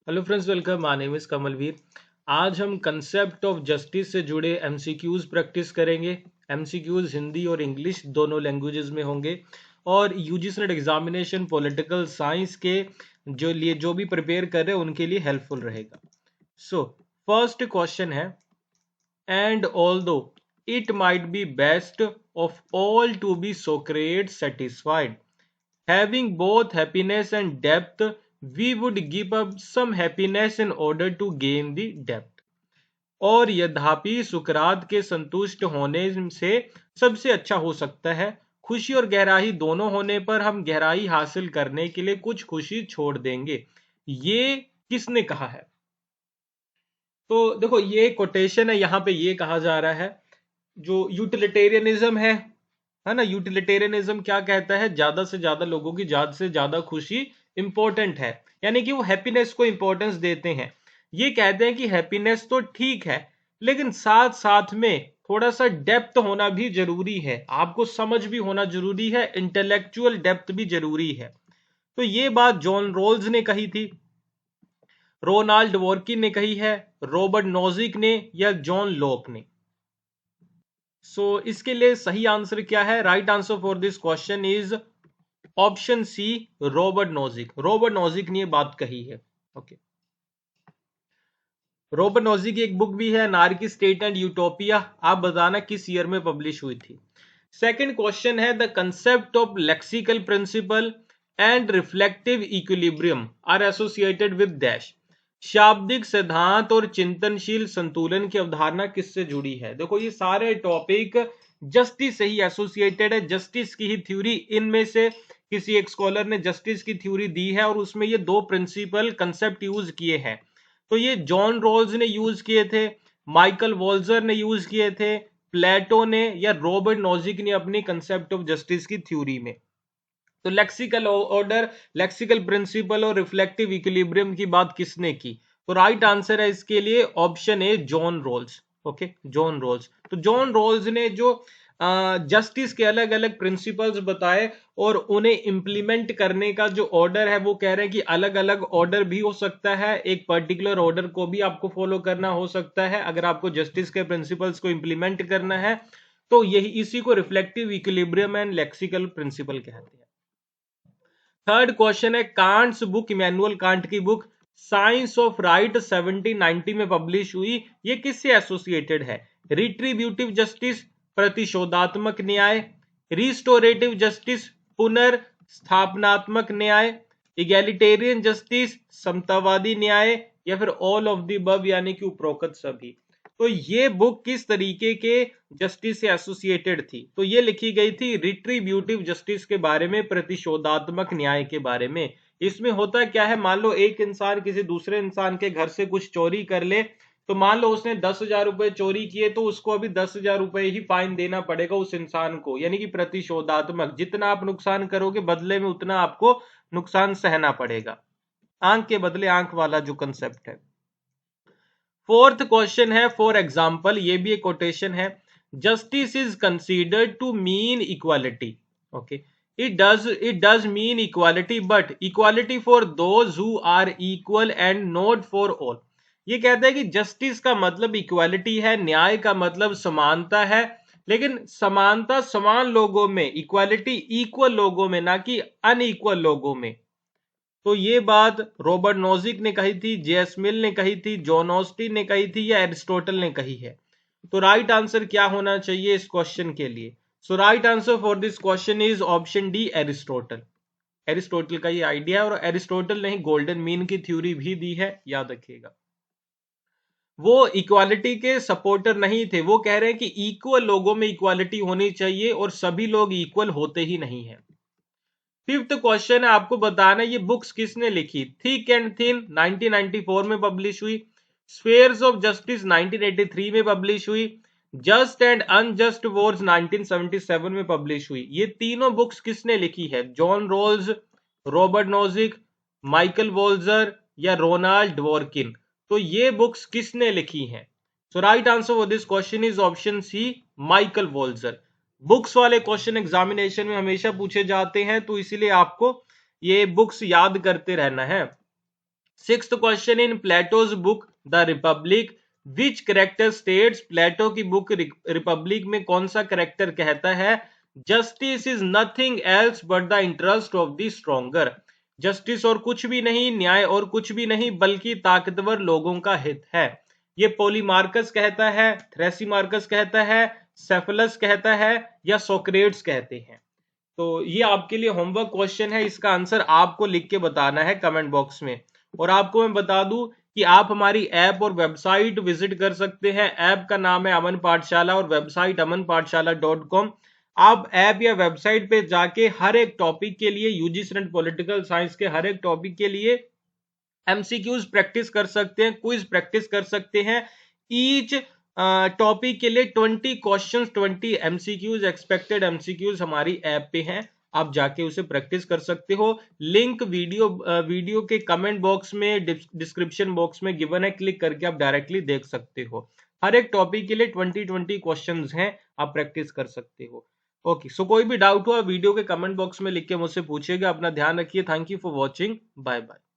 Hello friends, welcome. My name is Kamalveer. आज हम concept of justice से जुड़े एमसीक्यूज प्रैक्टिस करेंगे। एमसीक्यूज हिंदी और इंग्लिश दोनों लैंग्वेजेस में होंगे और UGC NET examination political science के जो भी प्रिपेयर कर रहे हैं उनके लिए हेल्पफुल रहेगा। सो फर्स्ट क्वेश्चन है, and although it might be best of all to be Socrates satisfied, having both happiness and depth, we would give up some happiness in order to gain the depth. और यद्यपि सुकरात के संतुष्ट होने से सबसे अच्छा हो सकता है, खुशी और गहराई दोनों होने पर हम गहराई हासिल करने के लिए कुछ खुशी छोड़ देंगे। ये किसने कहा है? तो देखो, ये कोटेशन है। यहां पे ये कहा जा रहा है, जो यूटिलिटेरियनिज्म है ना, यूटिलिटेरियनिज्म क्या कहता है? ज्यादा से ज्यादा लोगों की ज्यादा से ज्यादा खुशी इंपॉर्टेंट है, यानी कि वो हैप्पीनेस को इंपॉर्टेंस देते हैं। ये कहते हैं कि हैप्पीनेस तो ठीक है, लेकिन साथ साथ में थोड़ा सा डेप्थ होना भी जरूरी है, आपको समझ भी होना जरूरी है, इंटेलेक्चुअल डेप्थ भी जरूरी है। तो ये बात जॉन रोल्स ने कही थी, रोनाल्ड वॉर्किन ने कही है, रॉबर्ट नोजिक ने, या जॉन लॉक ने। इसके लिए सही आंसर क्या है? Right answer for this question is option C, Robert Nozick. Robert Nozick ने ये बात कही है। ओके, रॉबर्ट नोजिक की एक बुक भी है, नार्की स्टेट एंड यूटोपिया। आप बताना किस ईयर में पब्लिश हुई थी। सेकंड क्वेश्चन है, the concept of lexical principle and reflective equilibrium are associated with dash. शाब्दिक सिद्धांत और चिंतनशील संतुलन की अवधारणा किससे जुड़ी है? देखो, ये सारे टॉपिक जस्टिस से ही एसोसिएटेड है, जस्टिस की ही थ्योरी। इनमें से किसी एक स्कॉलर ने जस्टिस की थ्योरी दी है और उसमें ये दो प्रिंसिपल कंसेप्ट यूज किए हैं। तो ये जॉन रोल्स ने यूज किए थे, माइकल वॉल्जर ने यूज किए थे, प्लेटो ने, या रॉबर्ट नोजिक ने अपनी कंसेप्ट ऑफ जस्टिस की थ्योरी में। तो लेक्सिकल ऑर्डर, लेक्सिकल प्रिंसिपल और रिफ्लेक्टिव इक्विलिब्रियम की बात किसने की? तो राइट आंसर है इसके लिए option A, John Rawls. Okay, John Rawls. तो जॉन रोल्स ने जो जस्टिस के अलग अलग प्रिंसिपल्स बताए और उन्हें इंप्लीमेंट करने का जो ऑर्डर है, वो कह रहे हैं कि अलग अलग ऑर्डर भी हो सकता है, एक पर्टिकुलर ऑर्डर को भी आपको फॉलो करना हो सकता है अगर आपको जस्टिस के प्रिंसिपल्स को इंप्लीमेंट करना है। तो यही इसी को reflective equilibrium and lexical principle कहते हैं। थर्ड क्वेश्चन है, कांट्स बुक, इमैनुअल कांट की बुक साइंस ऑफ राइट 1790 में पब्लिश हुई। ये किससे एसोसिएटेड है? रिट्रीब्यूटिव जस्टिस, प्रतिशोधात्मक न्याय, रिस्टोरेटिव जस्टिस, पुनर्स्थापनात्मक न्याय, इगैलिटेरियन जस्टिस, समतावादी न्याय, या फिर ऑल ऑफ द अबव, यानी कि उपरोक्त सभी। तो ये बुक किस तरीके के जस्टिस से एसोसिएटेड थी? तो ये लिखी गई थी रिट्रीब्यूटिव जस्टिस के बारे में, प्रतिशोधात्मक न्याय के बारे में। इसमें होता क्या है, मान लो एक इंसान किसी दूसरे इंसान के घर से कुछ चोरी कर ले, तो मान लो उसने 10,000 रुपए चोरी किए, तो उसको अभी 10,000 रुपए ही फाइन देना पड़ेगा उस इंसान को, यानी कि प्रतिशोधात्मक। जितना आप नुकसान करोगे बदले में उतना आपको नुकसान सहना पड़ेगा। आंख के बदले आंख वाला जो कंसेप्ट है। फोर्थ क्वेश्चन है, फॉर एग्जाम्पल, ये भी एक कोटेशन है, justice is considered to mean equality. Okay, it does mean equality, but equality for those who are equal and not for all. ये कहता है कि जस्टिस का मतलब इक्वालिटी है, न्याय का मतलब समानता है, लेकिन समानता समान लोगों में, इक्वालिटी इक्वल लोगों में, ना कि अनइक्वल लोगों में। तो ये बात रॉबर्ट नोजिक ने कही थी, जेएस मिल ने कही थी, जॉन ऑस्टिन ने कही थी, या एरिस्टोटल ने कही है? तो राइट आंसर क्या होना चाहिए इस क्वेश्चन के लिए? So right answer for this question is option D, Aristotle. Aristotle का ये आइडिया है, और एरिस्टोटल ने ही गोल्डन मीन की थ्योरी भी दी है, याद रखिएगा। वो इक्वालिटी के सपोर्टर नहीं थे, वो कह रहे हैं कि इक्वल लोगों में इक्वालिटी होनी चाहिए और सभी लोग इक्वल होते ही नहीं है। फिफ्थ क्वेश्चन है, आपको बताना ये बुक्स किसने लिखी? थिक एंड थिन 1994 में पब्लिश हुई, स्फेयर्स ऑफ जस्टिस 1983 में पब्लिश हुई, जस्ट एंड अनजस्ट वॉर्स 1977 में पब्लिश हुई। ये तीनों बुक्स किसने लिखी है? John Rawls, Robert Nozick, Michael Walzer, या रोनाल्ड वॉर्किन। तो ये बुक्स किसने लिखी हैं? So right answer for this question is option C, Michael Walzer. Books वाले क्वेश्चन एग्जामिनेशन में हमेशा पूछे जाते हैं, तो इसीलिए आपको ये बुक्स याद करते रहना है। Sixth question in Plato's book the Republic which character states, Plato की बुक रिपब्लिक में कौन सा करेक्टर कहता है justice is nothing else but the interest of the stronger, justice और कुछ भी नहीं, न्याय और कुछ भी नहीं बल्कि ताकतवर लोगों का हित है। ये पोलीमार्कस कहता है, थ्रेसिमार्कस कहता है, सेफलस कहता है या सोक्रेट्स कहते हैं। तो ये आपके लिए होमवर्क क्वेश्चन है, इसका आंसर आपको लिख के बताना है कमेंट बॉक्स में। और आपको मैं बता दूं कि आप हमारी ऐप और वेबसाइट विजिट कर सकते हैं। ऐप का नाम है अमन पाठशाला और वेबसाइट amanpathshala.com। आप ऐप या वेबसाइट पे जाके हर एक टॉपिक के लिए, यूजीसी एंड पॉलिटिकल साइंस के हर एक टॉपिक के लिए एमसीक्यूज प्रैक्टिस कर सकते हैं, क्विज प्रैक्टिस कर सकते हैं। ईच टॉपिक के लिए 20 क्वेश्चंस, 20 एमसीक्यूज, एक्सपेक्टेड एमसीक्यूज हमारी ऐप पे हैं, आप जाके उसे प्रैक्टिस कर सकते हो। लिंक वीडियो के कमेंट बॉक्स में, डिस्क्रिप्शन बॉक्स में गिवन है, क्लिक करके आप डायरेक्टली देख सकते हो। हर एक टॉपिक के लिए 20 क्वेश्चंस हैं, आप प्रैक्टिस कर सकते हो। ओके, सो कोई भी डाउट हुआ वीडियो के कमेंट बॉक्स में लिख के मुझसे पूछिएगा। अपना ध्यान रखिए। Thank you for watching, bye bye.